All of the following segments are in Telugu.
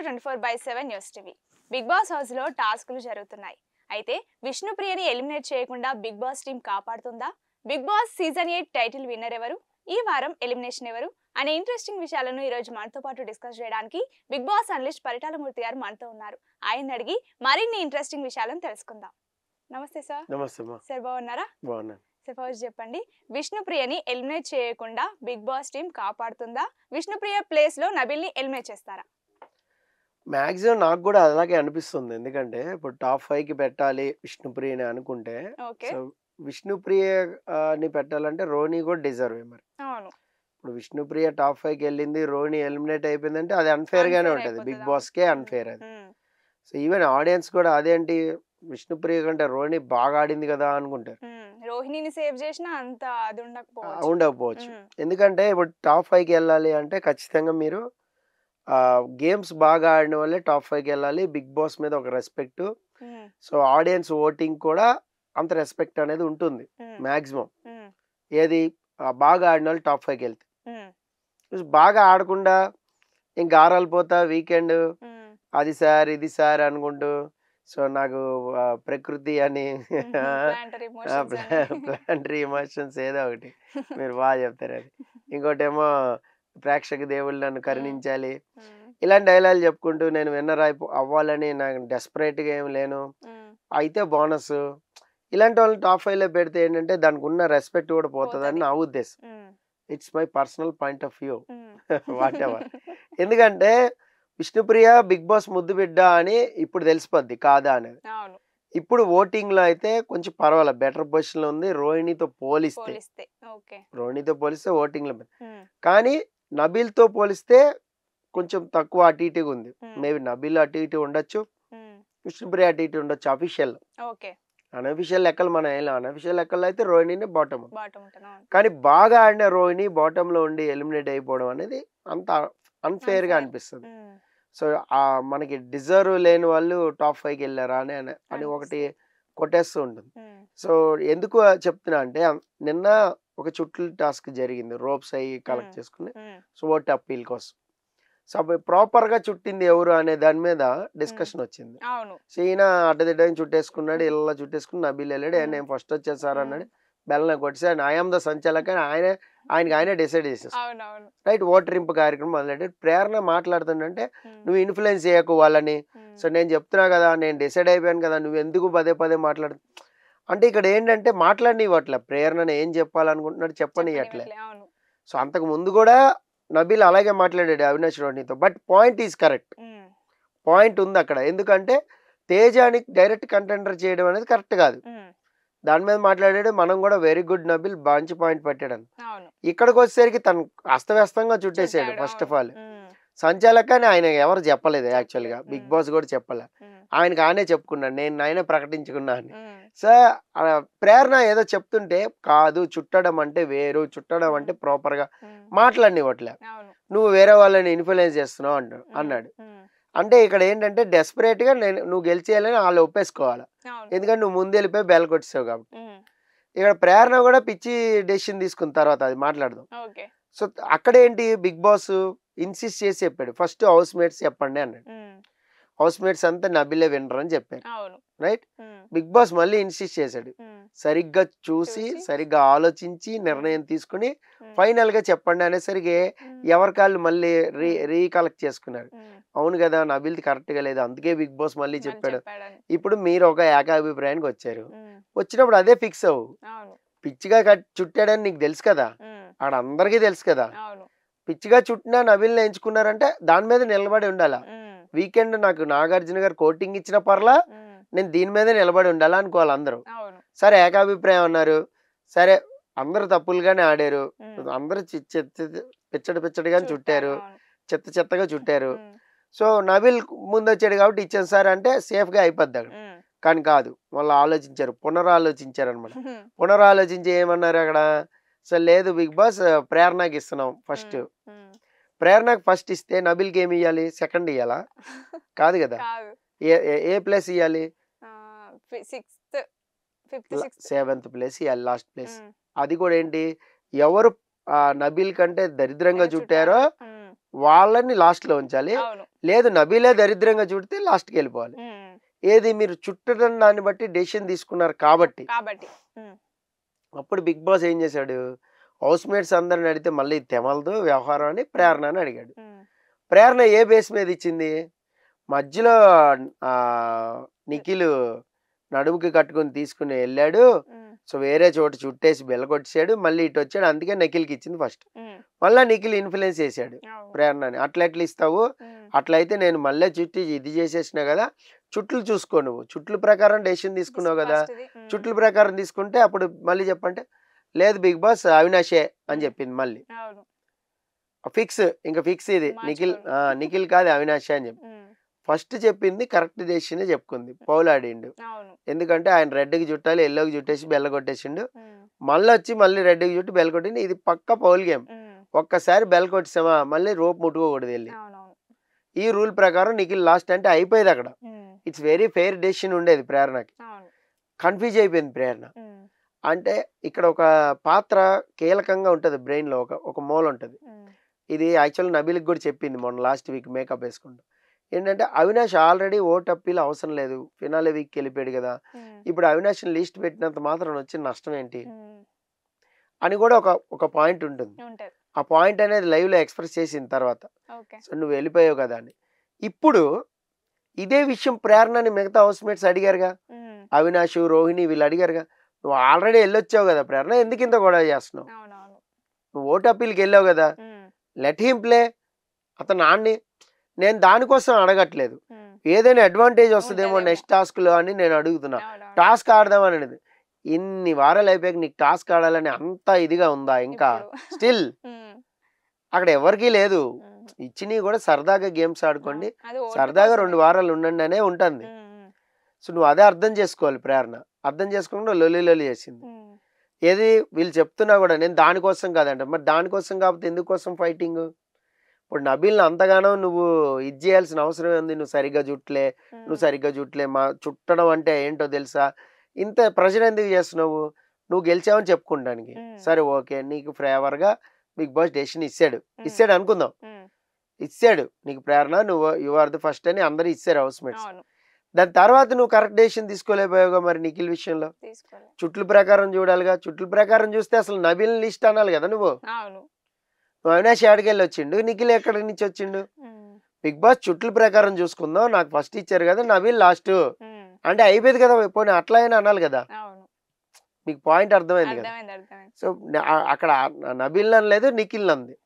24/7 news TV. Bigg Boss house లో టాస్కులు జరుగుతున్నాయి. అయితే విష్ణుప్రియని ఎలిమినేట్ చేయకుండా బిగ్ బాస్ టీం కాపాడుతుందా? Bigg Boss season 8 title winner ఎవరు? ఈ వారం ఎలిమినేషన్ ఎవరు అనే ఇంట్రెస్టింగ్ విషయాలను ఈ రోజు మనతో పాటు డిస్కస్ చేయడానికి బిగ్ బాస్ అనలిస్ట్ పరిటాలమూర్తి గారు మనతో ఉన్నారు. ఆయన అడిగి మరిన్ని ఇంట్రెస్టింగ్ విషయాలను తెలుసుకుందాం. నమస్తే సార్. నమస్తే సార్, బాగున్నారా? బాగున్నాను. సపోజ్ చెప్పండి, విష్ణుప్రియని ఎలిమినేట్ చేయకుండా బిగ్ బాస్ టీం కాపాడుతుందా? విష్ణుప్రియ ప్లేస్ లో నబిల్ని ఎలిమినేట్ చేస్తారా? మాక్సిమం నాకు కూడా అలాగే అనిపిస్తుంది. ఎందుకంటే ఇప్పుడు టాప్ 5కి పెట్టాలి విష్ణుప్రియని అనుకుంటే, ఓకే. సో విష్ణుప్రియని పెట్టాలంటే రోని కూడా డిజర్వ్ మరి. అవును. ఇప్పుడు విష్ణుప్రియ టాప్ 5కి వెళ్ళింది, రోని ఎలిమినేట్ అయిపోయిందంటే అది అన్ఫేర్ గానే Unfair ఉంటుంది. అయిపోతది, బిగ్ అవును. బాస్కే అన్ఫేర్ అది. సో ఈవెన్ ఆడియన్స్ కూడా అదేంటి విష్ణుప్రియ కంటే రోని బాగా ఆడింది కదా అనుకుంటారు. రోహిణిని సేవ్ చేసినా అంత అది ఉండకపోవచ్చు. ఉండకపోవచ్చు. ఎందుకంటే ఇప్పుడు టాప్ 5కి వెళ్ళాలి అంటే ఖచ్చితంగా మీరు గేమ్స్ బాగా ఆడిన వాళ్ళే టాప్ 5కి వెళ్ళాలి. బిగ్ బాస్ మీద ఒక రెస్పెక్ట్, సో ఆడియన్స్ ఓటింగ్ కూడా అంత రెస్పెక్ట్ అనేది ఉంటుంది మాక్సిమం. ఏది బాగా ఆడిన వాళ్ళు టాప్ 5కి వెళ్తే, బాగా ఆడకుండా ఇంకా ఆరాలిపోతా వీకెండ్ అది సార్ ఇది సార్ అనుకుంటూ, సో నాకు ప్రకృతి అని ప్లాంటరీ ఎమోషన్స్ ఏదో ఒకటి మీరు బాగా చెప్తారు అది. ఇంకోటేమో ప్రేక్షక దేవుళ్ళు నన్ను కరుణించాలి, ఇలాంటి డైలాగ్ చెప్పుకుంటూ నేను విన్నర్ అవ్వాలని నాకు డెస్పరేట్గా ఏం లేను, అయితే బోనస్, ఇలాంటి వాళ్ళు టాప్ 5లో పెడితే ఏంటంటే దానికి ఉన్న రెస్పెక్ట్ కూడా పోతుందని నా ఉద్దేశం. It's my personal point of view, what ever. ఎందుకంటే విష్ణుప్రియ బిగ్ బాస్ ముద్దు బిడ్డ అని ఇప్పుడు తెలిసిపోద్ది కాదా అనేది. ఇప్పుడు ఓటింగ్ లో అయితే కొంచెం పర్వాలేదు, బెటర్ పొజిషన్ లో ఉంది రోహిణితో పోలిస్తే ఓటింగ్ లో. కానీ నబీల్ తో పోలిస్తే కొంచెం తక్కువ అటు ఇటుగా ఉంది. మేబీ నబీల్ అటు ఇటు ఉండొచ్చు, విష్ణుప్రియ అటు ఇటు ఉండొచ్చు. అఫీషియల్ అనఫీషియల్ లెక్కలు మన అనఫీషియల్ లెక్కల్లో అయితే రోహిణిని బాటమ్. కానీ బాగా ఆడిన రోహిణి బాటమ్ లో ఉండి ఎలిమినేట్ అయిపోవడం అనేది అంత అన్ఫేర్ గా అనిపిస్తుంది. సో మనకి డిజర్వ్ లేని వాళ్ళు టాప్ 5కి వెళ్ళారా అని ఒకటి కొట్టేస్తూ ఉంటుంది. సో ఎందుకు చెప్తున్నా అంటే నిన్న ఒక చుట్టూ టాస్క్ జరిగింది, రోప్స్ అయ్యి కలెక్ట్ చేసుకుని సో ఓట్ అప్పీల్ కోసం. సో ప్రాపర్ గా చుట్టింది ఎవరు అనే దాని మీద డిస్కషన్ వచ్చింది. సో ఈయన అడ్డదిడ్డని చుట్టేసుకున్నాడు, ఇలా చుట్టేసుకుని నబీల్ వెళ్ళాడు, నేను ఫస్ట్ వచ్చేసారు అన్నాడు, బెల్లం కొట్టేసాడు, ఐఎమ్ ద సంచాలక ఆయనకి డిసైడ్ చేసేసాడు. రైట్, ఓటరింపు కార్యక్రమం మొదలెట్టాడు. ప్రేరణ మాట్లాడుతుందంటే నువ్వు ఇన్ఫ్లుయెన్స్ చేయకు వాళ్ళని, సో నేను చెప్తున్నా కదా, నేను డిసైడ్ అయిపోయాను కదా, నువ్వు ఎందుకు పదే పదే మాట్లాడు అంటే ఇక్కడ ఏంటంటే మాట్లాడనివ్వట్లే, ప్రేరణను ఏం చెప్పాలనుకుంటున్నాడు చెప్పనివ్వట్లే. సో అంతకు ముందు కూడా నబీల్ అలాగే మాట్లాడాడు అవినాష్ రోహిణితో. But point is correct, point ఉంది అక్కడ. ఎందుకంటే తేజాని డైరెక్ట్ కంటెండర్ చేయడం అనేది కరెక్ట్ కాదు, దాని మీద మాట్లాడాడు. మనం కూడా వెరీ గుడ్ నబీల్, మంచి పాయింట్ పెట్టాడు. ఇక్కడికి వచ్చేసరికి తను అస్తవ్యస్తంగా చుట్టేసాడు. ఫస్ట్ ఆఫ్ ఆల్ సంచాలకని ఆయన ఎవరు చెప్పలేదు, యాక్చువల్గా బిగ్ బాస్ కూడా చెప్పలే, ఆయనకి ఆయనే చెప్పుకున్నాడు, నేను ఆయనే ప్రకటించుకున్నాను. సో ప్రేరణ ఏదో చెప్తుంటే కాదు, చుట్టడం అంటే వేరు, చుట్టడం అంటే ప్రాపర్ గా మాట్లాడినివ్వట్లే, నువ్వు వేరే వాళ్ళని ఇన్ఫ్లుయెన్స్ చేస్తున్నావు అన్నాడు. అంటే ఇక్కడ ఏంటంటే డెస్పరేట్ గా నువ్వు గెలిచేయాలని వాళ్ళు ఒప్పేసుకోవాలి, ఎందుకంటే నువ్వు ముందు వెళ్ళిపోయి బెల్ కొట్టేసావు కాబట్టి. ఇక్కడ ప్రేరణ కూడా పిచ్చి డెసిషన్ తీసుకున్న తర్వాత అది మాట్లాడదాం. సో అక్కడ ఏంటి, బిగ్ బాస్ ఇన్సిస్ట్ చేసి చెప్పాడు, ఫస్ట్ హౌస్ మేట్స్ చెప్పండి అన్నాడు. హౌస్ మేట్స్ అంతా నబీలే వినరు అని చెప్పారు. రైట్, బిగ్ బాస్ మళ్ళీ ఇన్సిస్ట్ చేశాడు, సరిగ్గా చూసి సరిగ్గా ఆలోచించి నిర్ణయం తీసుకుని ఫైనల్ గా చెప్పండి అనేసరికి ఎవరికాళ్ళు మళ్ళీ రీకలెక్ట్ చేసుకున్నారు. అవును కదా, నబీల్ది కరెక్ట్ గా లేదు, అందుకే బిగ్ బాస్ మళ్ళీ చెప్పాడు. ఇప్పుడు మీరు ఒక ఏకాభిప్రాయానికి వచ్చారు, వచ్చినప్పుడు అదే ఫిక్స్ అవ్వు. పిచ్చిగా చుట్టాడని నీకు తెలుసు కదా, ఆడ అందరికీ తెలుసు కదా, పిచ్చిగా చుట్టినా నబీల్ని ఎంచుకున్నారంటే దాని మీద నిలబడి ఉండాలా. వీకెండ్ నాకు నాగార్జున గారు కోటింగ్ ఇచ్చిన పర్లా, నేను దీని మీద నిలబడి ఉండాలా అనుకోవాలి అందరూ. సరే ఏకాభిప్రాయం అన్నారు, సరే అందరూ తప్పులుగానే ఆడారు, అందరూ పిచ్చడిగానే చుట్టారు, చెత్తగా చుట్టారు. సో నబీల్ ముందు వచ్చాడు కాబట్టి ఇచ్చాను సార్ అంటే సేఫ్ గా అయిపోద్దాడు. కానీ కాదు, వాళ్ళు ఆలోచించారు, పునరాలోచించారు అనమాట. పునరాలోచించి ఏమన్నారు అక్కడ, సో లేదు బిగ్ బాస్ ప్రేరణకి ఇస్తున్నాం ఫస్ట్. ప్రేరణకు ఫస్ట్ ఇస్తే నబీల్కి ఏమి ఇవ్వాలి, సెకండ్ ఇవ్వాలా? కాదు కదా, ఏ ప్లేస్ ఇవ్వాలి, 7th ప్లేస్ ఇవ్వాలి, లాస్ట్ ప్లేస్. అది కూడా ఏంటి, ఎవరు నబీల్ కంటే దరిద్రంగా చుట్టారో వాళ్ళని లాస్ట్ లో ఉంచాలి. అవును. లేదు నబీలే దరిద్రంగా చుడితే లాస్ట్ కి వెళ్ళిపోవాలి. ఏది మీరు చుట్టడం దాన్ని బట్టి డెసిషన్ తీసుకున్నారు కాబట్టి. కాబట్టి. అప్పుడు బిగ్ బాస్ ఏం చేశాడు, హౌస్ మేట్స్ అందరిని అడిగితే మళ్ళీ తెమలదు వ్యవహారం అని ప్రేరణ అని అడిగాడు. ప్రేరణ ఏ బేస్ మీద ఇచ్చింది, మధ్యలో నిఖిల్ నడుముకి కట్టుకుని తీసుకుని వెళ్ళాడు, సో వేరే చోట చుట్టేసి బెల్లకొట్టేసాడు, మళ్ళీ ఇటు వచ్చాడు, అందుకే నిఖిల్కి ఇచ్చింది ఫస్ట్. మళ్ళీ నిఖిల్ ఇన్ఫ్లుయెన్స్ చేశాడు ప్రేరణని, అట్లా ఎట్లా ఇస్తావు, అట్లయితే నేను మళ్ళీ చుట్టి ఇది చేసేసినా కదా, చుట్లు చూసుకో, నువ్వు చుట్ల ప్రకారం డెసిషన్ తీసుకున్నావు కదా, చుట్ల ప్రకారం తీసుకుంటే అప్పుడు మళ్ళీ చెప్పంటే లేదు బిగ్ బాస్ అవినాషే అని చెప్పింది. మళ్ళీ ఫిక్స్, ఇంకా ఫిక్స్ ఇది నిఖిల్ కాదు అవినాషే అని చెప్పి ఫస్ట్ చెప్పింది కరెక్ట్ డెసిషన్ చెప్పుకుంది. పౌలాడిండు, ఎందుకంటే ఆయన రెడ్కి చుట్టాలి, ఎల్లోకి చుట్టేసి బెల్ల కొట్టేసిండు, మళ్ళీ రెడ్కి చుట్టి బెల్ల కొట్టింది. ఇది పక్క పౌల్ గేమ్, ఒక్కసారి బెల్ల కొట్టేసామా మళ్ళీ రోప్ ముట్టుకోకూడదు వెళ్ళి. ఈ రూల్ ప్రకారం నిఖిల్ లాస్ట్ అంటే అయిపోయేది అక్కడ. ఇట్స్ వెరీ ఫెయిర్ డెసిషన్ ఉండేది. ప్రేరణకి కన్ఫ్యూజ్ అయిపోయింది ప్రేరణ. అంటే ఇక్కడ ఒక పాత్ర కీలకంగా ఉంటుంది బ్రెయిన్ లో, ఒక మూల ఉంటుంది. ఇది యాక్చువల్ నబీల్కి కూడా చెప్పింది మొన్న లాస్ట్ వీక్ మేకప్ వేసుకుంటూ, ఏంటంటే అవినాష్ ఆల్రెడీ ఓట్ అప్పీల్ అవసరం లేదు, ఫినాలే వీక్కి వెళ్ళిపోయాడు కదా, ఇప్పుడు అవినాష్ లిస్ట్ పెట్టినంత మాత్రం వచ్చిన నష్టం ఏంటి అని కూడా ఒక పాయింట్ ఉంటుంది. ఆ పాయింట్ అనేది లైవ్ లో ఎక్స్ప్రెస్ చేసిన తర్వాత సో నువ్వు వెళ్ళిపోయావు కదా అని. ఇప్పుడు ఇదే విషయం ప్రేరణని మిగతా హౌస్ మేట్స్ అడిగారుగా, అవినాష్ రోహిణి వీళ్ళు అడిగారుగా, నువ్వు ఆల్రెడీ వెళ్ళొచ్చావు కదా ప్రేరణ, ఎందుకు ఇంత గొడవ చేస్తున్నావు, నువ్వు ఓట్ అప్పీల్కి వెళ్ళావు కదా, లెట్ హిమ్ ప్లే, అతను ఆడిని, నేను దానికోసం అడగట్లేదు, ఏదైనా అడ్వాంటేజ్ వస్తుందేమో నెక్స్ట్ టాస్క్ లో అని నేను అడుగుతున్నా. టాస్క్ ఆడదామని అనేది, ఇన్ని వారాలు అయిపోయాక నీకు టాస్క్ ఆడాలని అంత ఇదిగా ఉందా ఇంకా స్టిల్? అక్కడ ఎవరికీ లేదు, ఇచ్చినవి కూడా సరదాగా గేమ్స్ ఆడుకోండి, సరదాగా 2 వారాలు ఉండండి అనే ఉంటుంది. సో నువ్వు అదే అర్థం చేసుకోవాలి. ప్రేరణ అర్థం చేసుకోకుండా లొల్లి చేసింది. ఏది వీళ్ళు చెప్తున్నా కూడా నేను దానికోసం కాదంట, మరి దానికోసం కాకపోతే ఎందుకోసం ఫైటింగ్? ఇప్పుడు నబీల్ని అంతగానో నువ్వు ఇది చేయాల్సిన అవసరం ఉంది, నువ్వు సరిగ్గా చుట్టలే, మా చుట్టడం అంటే ఏంటో తెలుసా, ఇంత ప్రెషర్ ఎందుకు చేస్తున్నావు, నువ్వు గెలిచావని చెప్పుకుంటానికి. సరే ఓకే, నీకు ఫేవర్గా బిగ్ బాస్ డెసిషన్ ఇచ్చాడు అనుకుందాం, ఇచ్చాడు నీకు ప్రేరణ, నువ్వు యు ఆర్ ది ఫస్ట్ అని అందరూ ఇచ్చారు హౌస్ మేట్స్. దాని తర్వాత నువ్వు కరెక్ట్ డెసిషన్ తీసుకోలేకపోయావుగా మరి నిఖిల్ విషయంలో. చుట్ల ప్రకారం చూడాలిగా, చుట్ల ప్రకారం చూస్తే అసలు నబీల్ లిస్ట్ అనాలి కదా నువ్వు అవినాష్ ఏడకెళ్ళి వచ్చిండు, నిఖిల్ ఎక్కడి నుంచి వచ్చిండు? బిగ్ బాస్ చుట్ల ప్రకారం చూసుకుందాం, నాకు ఫస్ట్ ఇచ్చారు కదా, నబీల్ లాస్ట్ అంటే అయిపోయింది కదా, పోనీ అట్లా అయినా అనాలి కదా. మీకు పాయింట్ అర్థమైంది కదా. సో అక్కడ నబీల్ అనలేదు, నిఖిల్ అంది.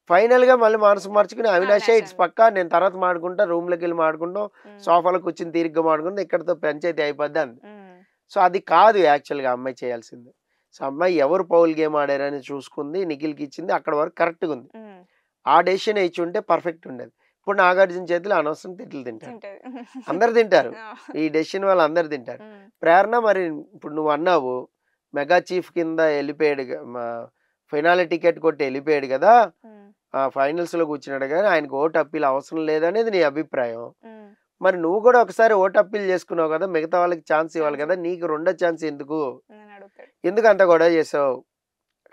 ఫైనల్ గా మళ్ళీ మనసు మార్చుకుని అవినాషే ఇట్స్ పక్కా, నేను తర్వాత మాడుకుంటా, రూమ్ లోకి వెళ్ళి మాడుకుంటాం, సోఫాలో కూర్చుని తీరిగ్గా మాడుకుంటాం, ఇక్కడతో పంచాయతీ అయిపోద్ది అంది. సో అది కాదు యాక్చువల్ గా అమ్మాయి చేయాల్సింది. సో అమ్మాయి ఎవరు పౌల్ గేమ్ ఆడారని చూసుకుంది, నిఖిల్కి ఇచ్చింది, అక్కడ వరకు కరెక్ట్గా ఉంది. ఆ డెసిషన్ ఇచ్చి ఉంటే పర్ఫెక్ట్ ఉండేది. ఇప్పుడు నాగార్జున చేతిలో అనవసరం తిట్లు తింటారు, అందరు తింటారు, ఈ డెసిషన్ వాళ్ళు అందరు తింటారు. ప్రేరణ మరి ఇప్పుడు నువ్వు అన్నావు మెగా చీఫ్ కింద వెళ్ళిపోయాడు, ఫైనాలి టికెట్ కొట్టి వెళ్ళిపోయాడు కదా, ఫైనల్స్ లో కూర్చున్నాడు కదా, ఆయనకు ఓటు అప్పీల్ అవసరం లేదనేది నీ అభిప్రాయం. మరి నువ్వు కూడా ఒకసారి ఓటు అప్పీల్ చేసుకున్నావు కదా, మిగతా వాళ్ళకి ఛాన్స్ ఇవ్వాలి కదా, నీకు 2వ ఛాన్స్ ఎందుకు అంత గొడవ చేసావు?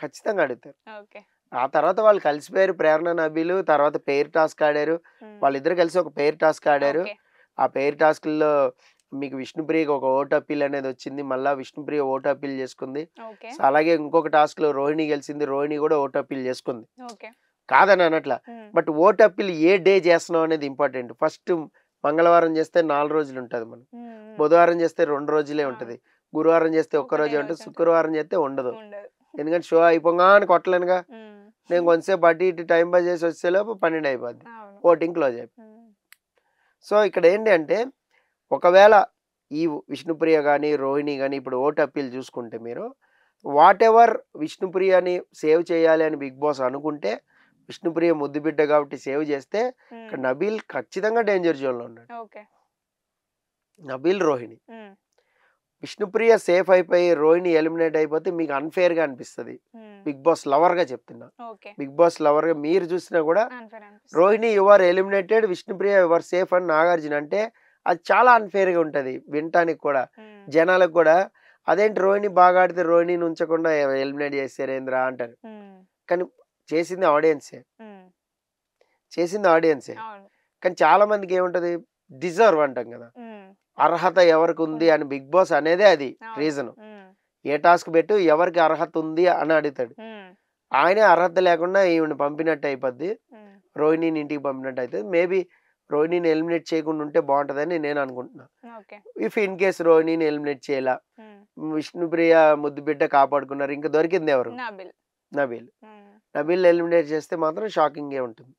ఖచ్చితంగా అడుగుతారు. ఆ తర్వాత వాళ్ళు కలిసిపోయారు, ప్రేరణ నబీలు, తర్వాత పెయిర్ టాస్క్ ఆడారు, వాళ్ళిద్దరు కలిసి ఒక పెయిర్ టాస్క్ ఆడారు. ఆ పెయిర్ టాస్క్ లో మీకు విష్ణుప్రియకి ఒక ఓటు అప్పీల్ అనేది వచ్చింది, మళ్ళా విష్ణుప్రియ ఓటు అప్పీల్ చేసుకుంది. అలాగే ఇంకొక టాస్క్ లో రోహిణి గెలిచింది, రోహిణి కూడా ఓటు అప్పీల్ చేసుకుంది, కాదని అనట్లా. బట్ ఓటు అప్పీల్ ఏ డే చేస్తున్నావు అనేది ఇంపార్టెంట్. ఫస్ట్ మంగళవారం చేస్తే 4 రోజులు ఉంటుంది, మనం బుధవారం చేస్తే 2 రోజులే ఉంటది, గురువారం చేస్తే 1 రోజే ఉంటుంది, శుక్రవారం చేస్తే ఉండదు. ఎందుకంటే షో అయిపోగానే కొట్టలేనుగా, నేను కొంతసేపు అటు ఇటు టైం పాస్ చేసి వచ్చేలోపు 12 అయిపోద్ది, ఓటింగ్ క్లోజ్ అయిపోయింది. సో ఇక్కడ ఏంటి అంటే, ఒకవేళ ఈ విష్ణుప్రియ కానీ రోహిణి కానీ ఇప్పుడు ఓటు అప్పీల్ చూసుకుంటే, మీరు వాట్ ఎవర్ విష్ణుప్రియని సేవ్ చేయాలి అని బిగ్ బాస్ అనుకుంటే, విష్ణుప్రియ ముద్దు బిడ్డ కాబట్టి సేవ్ చేస్తే ఇక్కడ నబీల్ ఖచ్చితంగా డేంజర్ జోన్ లో ఉన్నాడు. నబీల్ రోహిణి, విష్ణుప్రియ సేఫ్ అయిపోయి రోహిణి ఎలిమినేట్ అయిపోతే మీకు అన్ఫేర్ గా అనిపిస్తుంది. బిగ్ బాస్ లవర్ గా చెప్తున్నా, బిగ్ బాస్ లవర్ గా మీరు చూసినా కూడా Rohini your eliminated, Vishnupriya your safe అని నాగార్జున అంటే అది చాలా అన్ఫేర్ గా ఉంటది వినటానికి కూడా, జనాలకు కూడా. అదేంటి రోహిణి బాగా ఆడితే రోహిణిని ఉంచకుండా ఎలిమినేట్ చేశారేంద్రా అంటారు, కానీ చేసింది ఆడియన్సే. చేసింది ఆడియన్సే. అవును. కానీ చాలా మందికి ఏముంటది, డిజర్వ్ అంటాం కదా, అర్హత ఎవరికి ఉంది అని బిగ్ బాస్ అనేదే అది రీజన్. ఏ టాస్క్ పెట్టు ఎవరికి అర్హత ఉంది అని అడుగుతాడు. ఆయనే అర్హత లేకుండా ఈవిని పంపినట్టు అయిపోద్ది, రోహిణిని ఇంటికి పంపినట్టు అవుతుంది. మేబీ రోహిణిని ఎలిమినేట్ చేయకుండా ఉంటే బాగుంటుందని నేను అనుకుంటున్నా. ఇఫ్ ఇన్ కేస్ రోహిణిని ఎలిమినేట్ చేయాల, విష్ణుప్రియ ముద్దు బిడ్డ కాపాడుకున్నారు, ఇంకా దొరికింది ఎవరు, నబీల్. నబీల్ ఎలిమినేట్ చేస్తే మాత్రం షాకింగ్ ఉంటుంది.